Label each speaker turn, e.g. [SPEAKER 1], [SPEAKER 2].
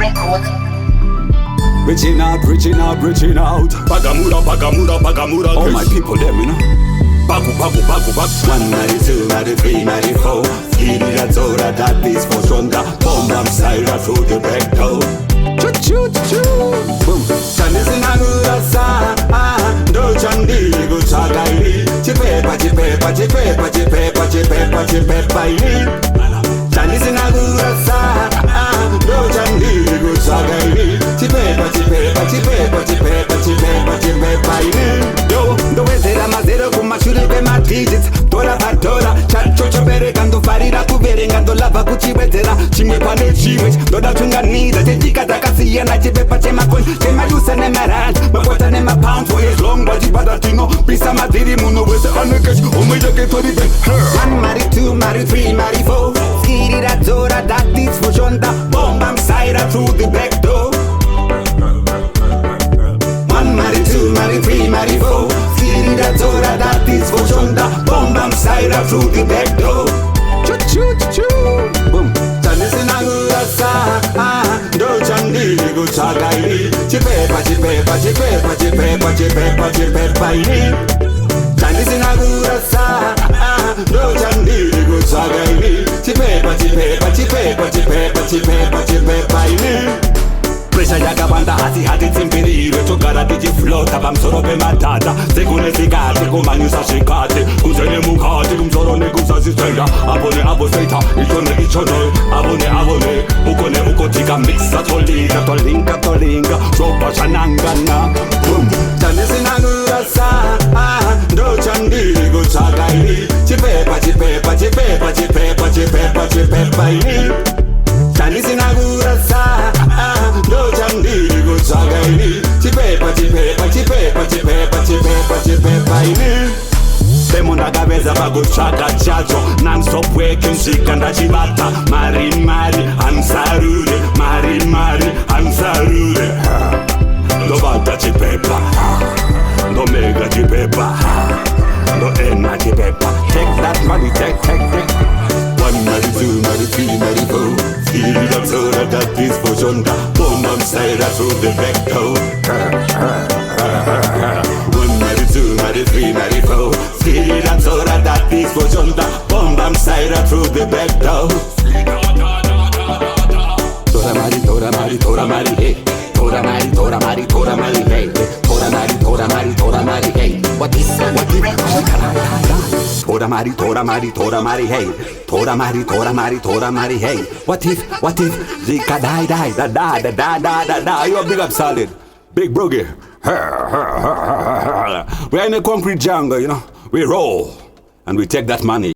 [SPEAKER 1] Records.
[SPEAKER 2] Reaching out, reaching out, reaching out.
[SPEAKER 3] Bagamura, Bagamura, Bagamura.
[SPEAKER 2] All my people them, you know.
[SPEAKER 3] Bagu, Bagu, Bagu, Bagu.
[SPEAKER 2] 192, 93, 94. Skiri da zora, that is for shonda. Bomb bam saira through the back door. Choo choo choo. Boom. Chandi sinagura sa. Do chandi go chagaili. Chipepa, chipepa, chipepa, chipepa, chipepa, chipepa ili. Chandi sinagura sa. Do chandi go chagaili. Chipepa, chipepa, chipepa, chipepa, chipepa, chipepa ili. Yo, do wezera mazero kumashuri pema digits. Dola pa dola, chacho chobereka ndofarira kuverenga ndolava kuchiwedzera chimwe pane chimwe ndodatunganidza techika takasiyana chipepa chemakoni chemayusa nemarand makwata nemapounds for as long vachibata tinopisa madhiri munhu wese anekechi omwe chake toripe 1 mari 2 mari 3 mari 4 skiri radzora that is for shonda bomba msaira through the back door 1 mari 2 mari 3 mari 4 skiri radzora that is for shonda bomba msaira through the back door choo choo choo boom ndo chandi go chagaili chipepa chipepa chipepa chipepa chipepa chipepa ili chandi sinagura sa ndo chandi go chagaili chipepa chipepa chipepa chipepa chipepa chipepa ili Presha yakabanda asi hati tsimbirire togara tichiflota pamusoro pematata sekunezikati kumanyisa zvikati kunze nemukati kumsoro nekusasisenda abone abo seita ichone ichone abone abone uko neuko tikamikisa tolinga tolinga tolinga zvoba zvanangana chandisinangurasa ndo chandiri kutsvakaili chipepa chipepa chipepa chipepa chipepa chipepa ili chandisinangurasa ndo chandiri kutsvakaili chipepa chipepa chipepa chipepa chipepa chipepa ili Demo ndakapedza pakutsvaga chacho non-stop working svika ndachibata mari mari hamusarure mari mari hamusarure ndobata chipepa ndomega chipepa ndoena chipepa take that money take 1 mari 2 mari 3 mari 4 skiri radzora that is for shonda bomba msaira through the back door 1 mari 2 mari 3 mari 4 skiri radzora that is for shonda bomba msaira through the back door Tora mari tora mari tora mari hey Tora mari tora mari tora mari hey Tora mari tora mari tora mari hey What is Tora mari tora mari tora mari hey Tora mari tora mari tora mari hey What if Zika die da da da da da da da You a big up solid Big Broogie We're in a concrete jungle, you know. We roll and we take that money.